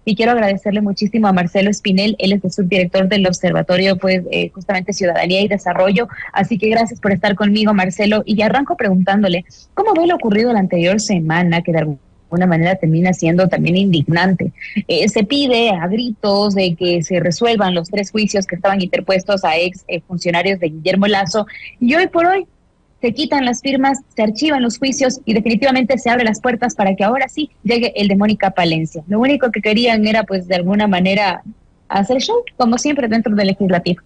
y quiero agradecerle muchísimo a Marcelo Espinel, él es el subdirector del Observatorio, justamente Ciudadanía y Desarrollo, así que gracias por estar conmigo, Marcelo, y arranco preguntándole, ¿cómo ve lo ocurrido la anterior semana, que de alguna manera termina siendo también indignante? Se pide a gritos de que se resuelvan los 3 juicios que estaban interpuestos a ex funcionarios de Guillermo Lasso, y hoy por hoy se quitan las firmas, se archivan los juicios y definitivamente se abren las puertas para que ahora sí llegue el de Mónica Palencia. Lo único que querían era, pues, de alguna manera hacer show, como siempre, dentro del legislativo.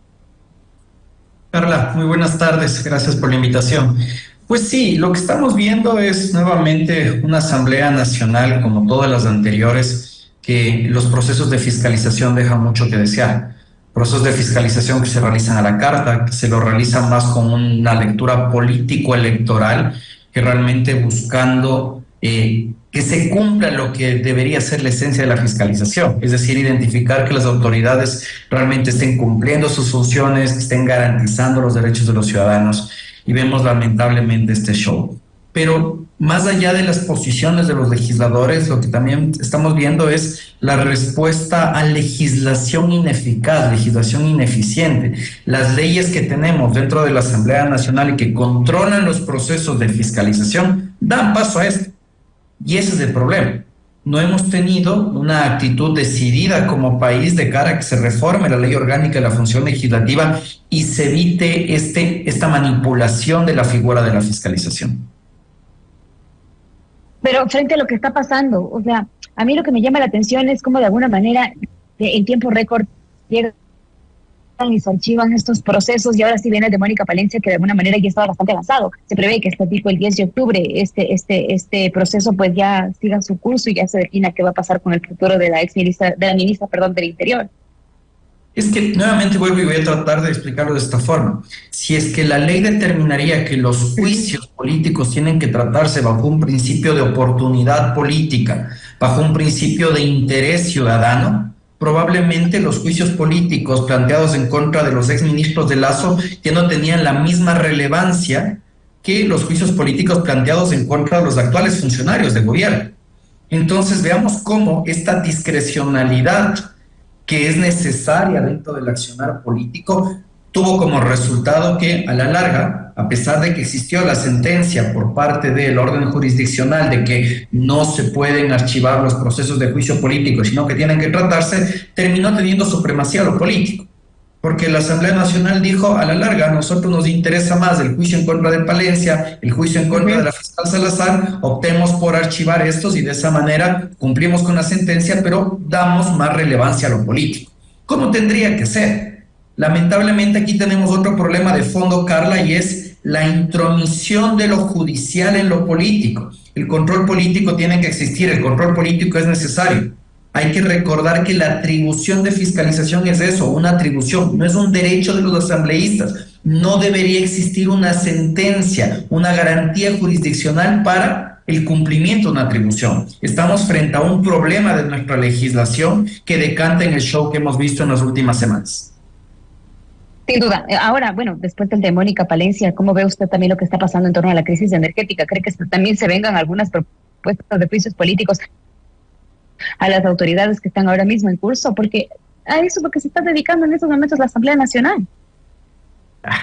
Carla, muy buenas tardes, gracias por la invitación. Pues sí, lo que estamos viendo es nuevamente una Asamblea Nacional, como todas las anteriores, que los procesos de fiscalización dejan mucho que desear. Procesos de fiscalización que se realizan a la carta, que se lo realizan más con una lectura político-electoral, que realmente buscando que se cumpla lo que debería ser la esencia de la fiscalización, es decir, identificar que las autoridades realmente estén cumpliendo sus funciones, que estén garantizando los derechos de los ciudadanos, y vemos lamentablemente este show. Pero más allá de las posiciones de los legisladores, lo que también estamos viendo es la respuesta a legislación ineficaz, legislación ineficiente. Las leyes que tenemos dentro de la Asamblea Nacional y que controlan los procesos de fiscalización dan paso a esto. Y ese es el problema. No hemos tenido una actitud decidida como país de cara a que se reforme la ley orgánica de la función legislativa y se evite esta manipulación de la figura de la fiscalización. Pero frente a lo que está pasando, o sea, a mí lo que me llama la atención es cómo de alguna manera en tiempo récord llegan y se archivan estos procesos, y ahora sí viene el de Mónica Palencia, que de alguna manera ya estaba bastante avanzado. Se prevé que tipo el 10 de octubre este proceso pues ya siga su curso y ya se defina qué va a pasar con el futuro de la ministra, perdón, del Interior. Es que nuevamente vuelvo y voy a tratar de explicarlo de esta forma. Si es que la ley determinaría que los juicios políticos tienen que tratarse bajo un principio de oportunidad política, bajo un principio de interés ciudadano, probablemente los juicios políticos planteados en contra de los exministros de Lasso ya no tenían la misma relevancia que los juicios políticos planteados en contra de los actuales funcionarios del gobierno. Entonces veamos cómo esta discrecionalidad que es necesaria dentro del accionar político, tuvo como resultado que a la larga, a pesar de que existió la sentencia por parte del orden jurisdiccional de que no se pueden archivar los procesos de juicio político, sino que tienen que tratarse, terminó teniendo supremacía lo político. Porque la Asamblea Nacional dijo, a la larga, a nosotros nos interesa más el juicio en contra de Palencia, el juicio en contra de la fiscal Salazar, optemos por archivar estos y de esa manera cumplimos con la sentencia, pero damos más relevancia a lo político. ¿Cómo tendría que ser? Lamentablemente aquí tenemos otro problema de fondo, Carla, y es la intromisión de lo judicial en lo político. El control político tiene que existir, el control político es necesario. Hay que recordar que la atribución de fiscalización es eso, una atribución, no es un derecho de los asambleístas. No debería existir una sentencia, una garantía jurisdiccional para el cumplimiento de una atribución. Estamos frente a un problema de nuestra legislación que decanta en el show que hemos visto en las últimas semanas. Sin duda. Ahora, bueno, después del de Mónica Palencia, ¿cómo ve usted también lo que está pasando en torno a la crisis energética? ¿Cree que también se vengan algunas propuestas de juicios políticos a las autoridades que están ahora mismo en curso? Porque a eso es lo que se está dedicando en estos momentos la Asamblea Nacional.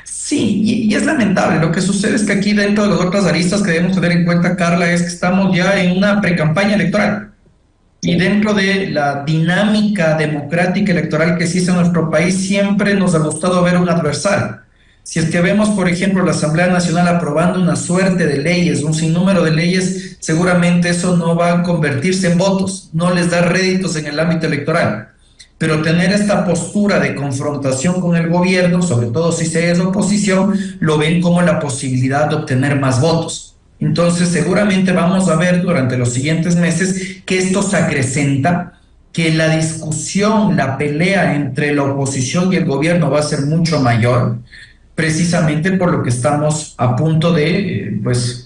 Sí, y es lamentable. Lo que sucede es que aquí dentro de las otras aristas que debemos tener en cuenta, Carla, es que estamos ya en una precampaña electoral. Y dentro de la dinámica democrática electoral que existe en nuestro país, siempre nos ha gustado ver un adversario. Si es que vemos, por ejemplo, la Asamblea Nacional aprobando una suerte de leyes, un sinnúmero de leyes, seguramente eso no va a convertirse en votos, no les da réditos en el ámbito electoral. Pero tener esta postura de confrontación con el gobierno, sobre todo si se es oposición, lo ven como la posibilidad de obtener más votos. Entonces, seguramente vamos a ver durante los siguientes meses que esto se acrecenta, que la discusión, la pelea entre la oposición y el gobierno va a ser mucho mayor, precisamente por lo que estamos a punto de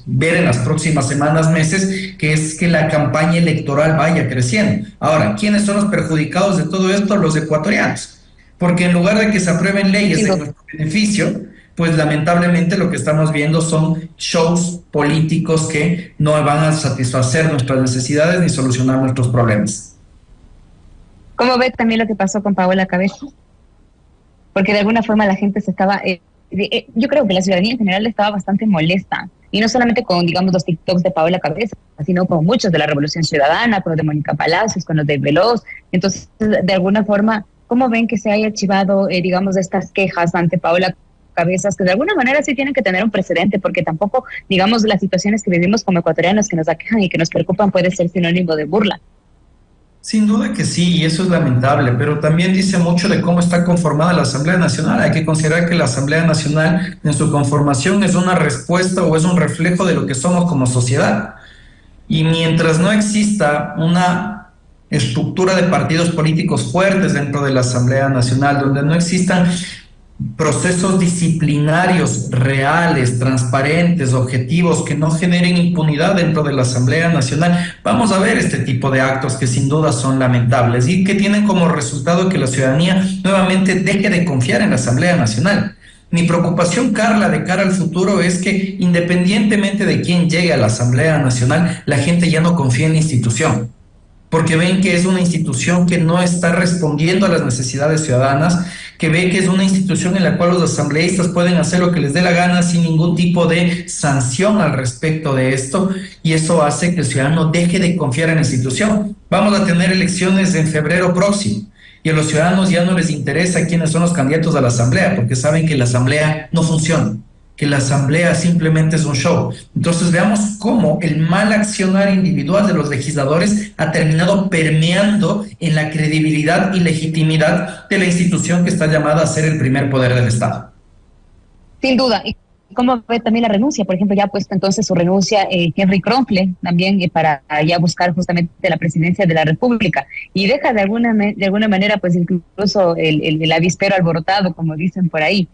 ver en las próximas semanas, meses, que es que la campaña electoral vaya creciendo. Ahora, ¿quiénes son los perjudicados de todo esto? Los ecuatorianos, porque en lugar de que se aprueben leyes en nuestro beneficio, pues lamentablemente lo que estamos viendo son shows políticos que no van a satisfacer nuestras necesidades ni solucionar nuestros problemas. ¿Cómo ve también lo que pasó con Paola Cabezas? Porque de alguna forma la gente se estaba, yo creo que la ciudadanía en general estaba bastante molesta, y no solamente con, digamos, los TikToks de Paola Cabezas, sino con muchos de la Revolución Ciudadana, con los de Mónica Palacios, con los de Veloz. Entonces, de alguna forma, ¿cómo ven que se haya archivado, digamos, estas quejas ante Paola Cabezas, que de alguna manera sí tienen que tener un precedente, porque tampoco, digamos, las situaciones que vivimos como ecuatorianos que nos aquejan y que nos preocupan puede ser sinónimo de burla? Sin duda que sí, y eso es lamentable, pero también dice mucho de cómo está conformada la Asamblea Nacional. Hay que considerar que la Asamblea Nacional en su conformación es una respuesta o es un reflejo de lo que somos como sociedad. Y mientras no exista una estructura de partidos políticos fuertes dentro de la Asamblea Nacional, donde no existan procesos disciplinarios reales, transparentes, objetivos, que no generen impunidad dentro de la Asamblea Nacional, vamos a ver este tipo de actos que sin duda son lamentables y que tienen como resultado que la ciudadanía nuevamente deje de confiar en la Asamblea Nacional. Mi preocupación, Carla, de cara al futuro es que independientemente de quién llegue a la Asamblea Nacional, la gente ya no confía en la institución, porque ven que es una institución que no está respondiendo a las necesidades ciudadanas, que ve que es una institución en la cual los asambleístas pueden hacer lo que les dé la gana sin ningún tipo de sanción al respecto de esto, y eso hace que el ciudadano deje de confiar en la institución. Vamos a tener elecciones en febrero próximo, y a los ciudadanos ya no les interesa quiénes son los candidatos a la asamblea, porque saben que la asamblea no funciona, que la asamblea simplemente es un show. Entonces veamos cómo el mal accionar individual de los legisladores ha terminado permeando en la credibilidad y legitimidad de la institución que está llamada a ser el primer poder del Estado. Sin duda. ¿Y cómo ve también la renuncia? Por ejemplo, ya ha puesto entonces su renuncia Henry Kronfle también para ya buscar justamente la presidencia de la República, y deja de alguna manera pues incluso el avispero alborotado, como dicen por ahí.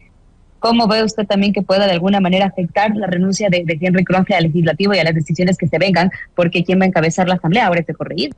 ¿Cómo ve usted también que pueda de alguna manera afectar la renuncia de Henry Kronfle al legislativo y a las decisiones que se vengan? Porque ¿quién va a encabezar la asamblea ahora, este correído?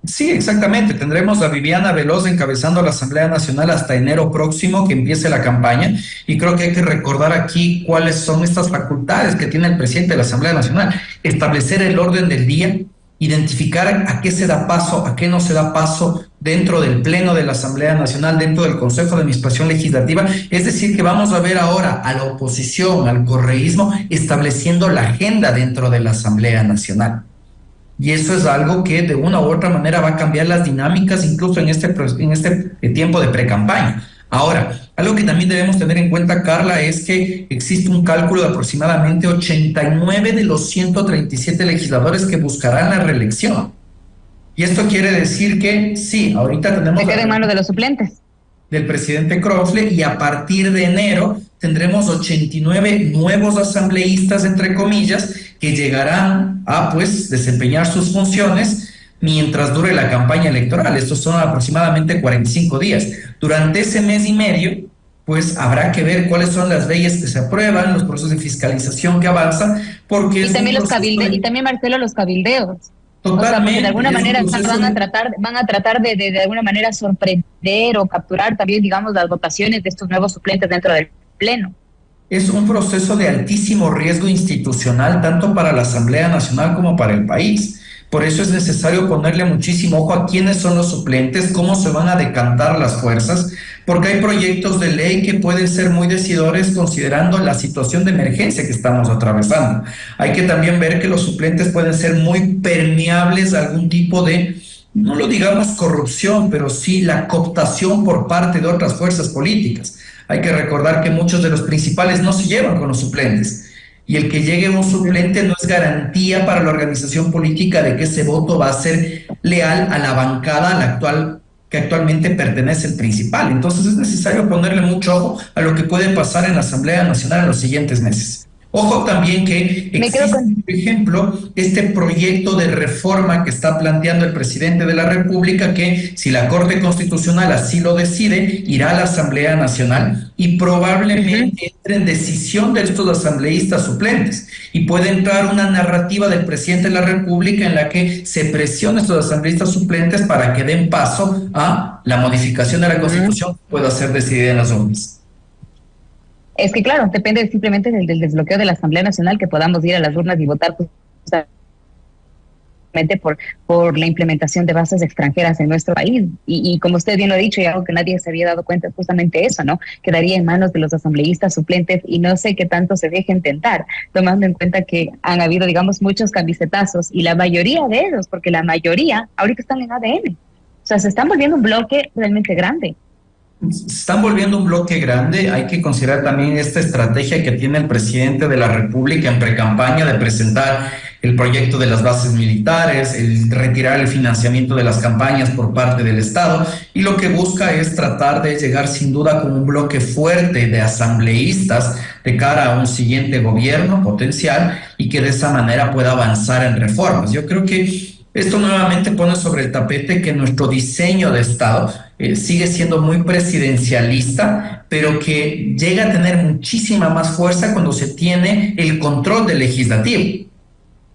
Sí, exactamente. Tendremos a Viviana Veloz encabezando la Asamblea Nacional hasta enero próximo, que empiece la campaña. Y creo que hay que recordar aquí cuáles son estas facultades que tiene el presidente de la Asamblea Nacional. Establecer el orden del día, identificar a qué se da paso, a qué no se da paso dentro del Pleno de la Asamblea Nacional, dentro del Consejo de Administración Legislativa. Es decir, que vamos a ver ahora a la oposición, al correísmo, estableciendo la agenda dentro de la Asamblea Nacional. Y eso es algo que de una u otra manera va a cambiar las dinámicas, incluso en este tiempo de pre-campaña. Ahora, algo que también debemos tener en cuenta, Carla, es que existe un cálculo de aproximadamente 89 de los 137 legisladores que buscarán la reelección. Y esto quiere decir que sí, ahorita tenemos... Se queda en manos de los suplentes. Del presidente Kronfle, y a partir de enero tendremos 89 nuevos asambleístas, entre comillas, que llegarán a pues desempeñar sus funciones mientras dure la campaña electoral. Estos son aproximadamente 45 días. Durante ese mes y medio, pues habrá que ver cuáles son las leyes que se aprueban, los procesos de fiscalización que avanzan, porque y también y también, Marcelo, los cabildeos. Totalmente. O sea, porque de alguna manera van a tratar de alguna manera sorprender o capturar también, digamos, las votaciones de estos nuevos suplentes dentro del Pleno. Es un proceso de altísimo riesgo institucional, tanto para la Asamblea Nacional como para el país. Por eso es necesario ponerle muchísimo ojo a quiénes son los suplentes, cómo se van a decantar las fuerzas, porque hay proyectos de ley que pueden ser muy decidores considerando la situación de emergencia que estamos atravesando. Hay que también ver que los suplentes pueden ser muy permeables a algún tipo de, no lo digamos corrupción, pero sí la cooptación por parte de otras fuerzas políticas. Hay que recordar que muchos de los principales no se llevan con los suplentes. Y el que llegue un suplente no es garantía para la organización política de que ese voto va a ser leal a la bancada a la actual, que actualmente pertenece el principal. Entonces es necesario ponerle mucho ojo a lo que puede pasar en la Asamblea Nacional en los siguientes meses. Ojo también que existe, por ejemplo, este proyecto de reforma que está planteando el presidente de la República, que si la Corte Constitucional así lo decide, irá a la Asamblea Nacional y probablemente entre en decisión de estos asambleístas suplentes, y puede entrar una narrativa del presidente de la República en la que se presione a estos asambleístas suplentes para que den paso a la modificación de la Constitución que pueda ser decidida en las urnas. Es que claro, depende simplemente del desbloqueo de la Asamblea Nacional, que podamos ir a las urnas y votar por la implementación de bases extranjeras en nuestro país. Y como usted bien lo ha dicho, y algo que nadie se había dado cuenta es justamente eso, ¿no? Quedaría en manos de los asambleístas suplentes y no sé qué tanto se dejen tentar, tomando en cuenta que han habido, digamos, muchos camisetazos y la mayoría de ellos, porque la mayoría ahorita están en ADN. O sea, se están volviendo un bloque realmente grande. Se están volviendo un bloque grande. Hay que considerar también esta estrategia que tiene el presidente de la República en precampaña de presentar el proyecto de las bases militares, el retirar el financiamiento de las campañas por parte del Estado, y lo que busca es tratar de llegar sin duda con un bloque fuerte de asambleístas de cara a un siguiente gobierno potencial y que de esa manera pueda avanzar en reformas. Yo creo que esto nuevamente pone sobre el tapete que nuestro diseño de Estado sigue siendo muy presidencialista, pero que llega a tener muchísima más fuerza cuando se tiene el control del legislativo.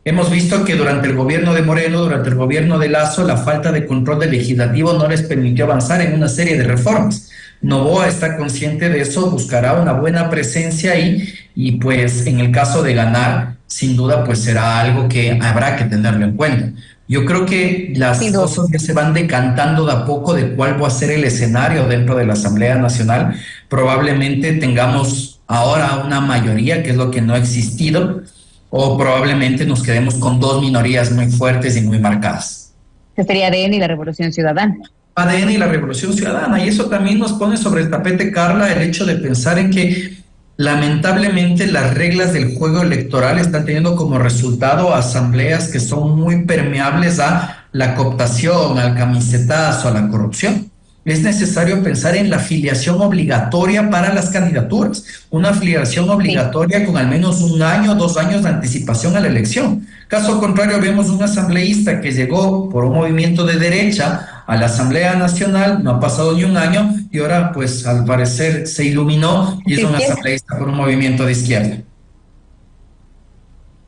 Hemos visto que durante el gobierno de Moreno, durante el gobierno de Lasso, la falta de control del legislativo no les permitió avanzar en una serie de reformas. Noboa está consciente de eso, buscará una buena presencia ahí y pues en el caso de ganar, sin duda pues será algo que habrá que tenerlo en cuenta. Yo creo que las cosas ya se van decantando de a poco de cuál va a ser el escenario dentro de la Asamblea Nacional. Probablemente tengamos ahora una mayoría, que es lo que no ha existido, o probablemente nos quedemos con dos minorías muy fuertes y muy marcadas. Que sería ADN y la Revolución Ciudadana. ADN y la Revolución Ciudadana, y eso también nos pone sobre el tapete, Carla, el hecho de pensar en que lamentablemente las reglas del juego electoral están teniendo como resultado asambleas que son muy permeables a la cooptación, al camisetazo, a la corrupción. Es necesario pensar en la afiliación obligatoria para las candidaturas, una afiliación obligatoria con al menos 1 año, 2 años de anticipación a la elección. Caso contrario, vemos un asambleísta que llegó por un movimiento de derecha a la Asamblea Nacional, no ha pasado ni 1 año y ahora pues al parecer se iluminó y es un asambleísta por un movimiento de izquierda.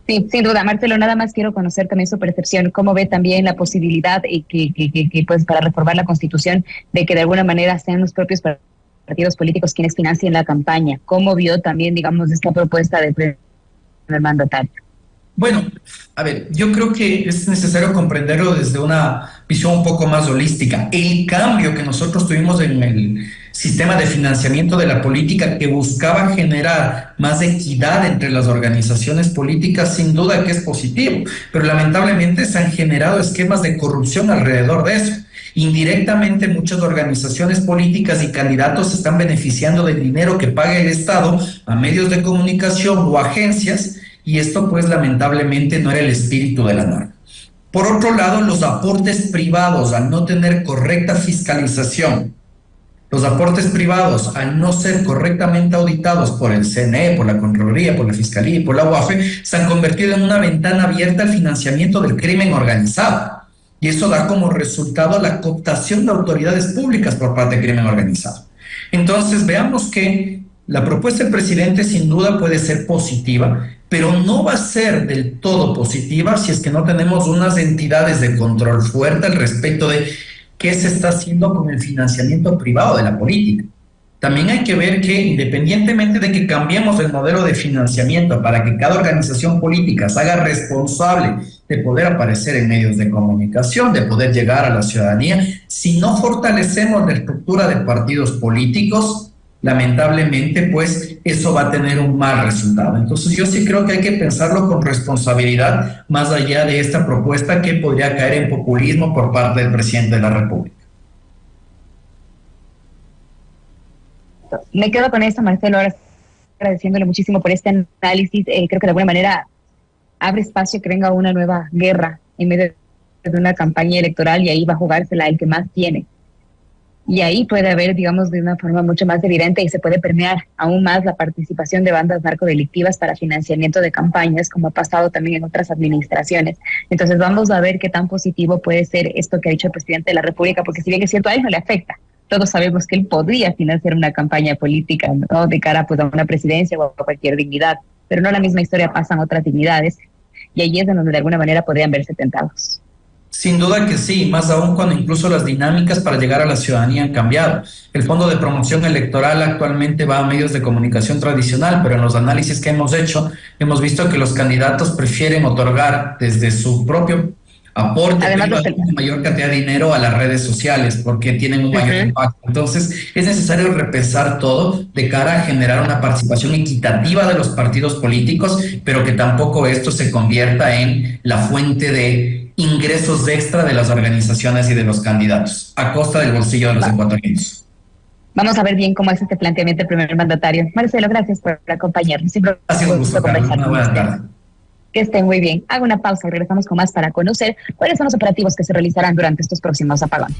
Sí, sin duda, Marcelo, nada más quiero conocer también su percepción, cómo ve también la posibilidad que pues para reformar la Constitución, de que de alguna manera sean los propios partidos políticos quienes financien la campaña. ¿Cómo vio también, digamos, esta propuesta del mandatario? Bueno, a ver, yo creo que es necesario comprenderlo desde una visión un poco más holística. El cambio que nosotros tuvimos en el sistema de financiamiento de la política, que buscaba generar más equidad entre las organizaciones políticas, sin duda que es positivo, pero lamentablemente se han generado esquemas de corrupción alrededor de eso. Indirectamente, muchas organizaciones políticas y candidatos se están beneficiando del dinero que paga el Estado a medios de comunicación o agencias, y esto pues lamentablemente no era el espíritu de la norma. Por otro lado, los aportes privados, al no tener correcta fiscalización, los aportes privados, al no ser correctamente auditados por el CNE, por la Contraloría, por la Fiscalía y por la UAFE, se han convertido en una ventana abierta al financiamiento del crimen organizado. Y eso da como resultado la cooptación de autoridades públicas por parte del crimen organizado. Entonces, veamos que la propuesta del presidente sin duda puede ser positiva, pero no va a ser del todo positiva si es que no tenemos unas entidades de control fuerte al respecto de qué se está haciendo con el financiamiento privado de la política. También hay que ver que independientemente de que cambiemos el modelo de financiamiento para que cada organización política se haga responsable de poder aparecer en medios de comunicación, de poder llegar a la ciudadanía, si no fortalecemos la estructura de partidos políticos, lamentablemente, pues eso va a tener un mal resultado. Entonces yo sí creo que hay que pensarlo con responsabilidad, más allá de esta propuesta que podría caer en populismo por parte del presidente de la República. Me quedo con esto, Marcelo, ahora agradeciéndole muchísimo por este análisis. Creo que de alguna manera abre espacio que venga una nueva guerra en medio de una campaña electoral, y ahí va a jugársela el que más tiene. Y ahí puede haber, digamos, de una forma mucho más evidente, y se puede permear aún más la participación de bandas narcodelictivas para financiamiento de campañas, como ha pasado también en otras administraciones. Entonces vamos a ver qué tan positivo puede ser esto que ha dicho el presidente de la República, porque si bien es cierto, a él no le afecta. Todos sabemos que él podría financiar una campaña política, ¿no?, de cara pues, a una presidencia o a cualquier dignidad, pero no la misma historia pasa en otras dignidades, y ahí es donde de alguna manera podrían verse tentados. Sin duda que sí, más aún cuando incluso las dinámicas para llegar a la ciudadanía han cambiado. El Fondo de Promoción Electoral actualmente va a medios de comunicación tradicional, pero en los análisis que hemos hecho, hemos visto que los candidatos prefieren otorgar desde su propio aporte Además, privado una mayor cantidad de dinero a las redes sociales porque tienen un mayor impacto. Entonces, es necesario repensar todo de cara a generar una participación equitativa de los partidos políticos, pero que tampoco esto se convierta en la fuente de ingresos extra de las organizaciones y de los candidatos, a costa del bolsillo de los ecuatorianos. Vamos a ver bien cómo es este planteamiento del primer mandatario. Marcelo, gracias por acompañarnos. Siempre Ha sido un gusto, Carlos. Una buena tarde. Que estén muy bien. Hago una pausa y regresamos con más para conocer cuáles son los operativos que se realizarán durante estos próximos apagones.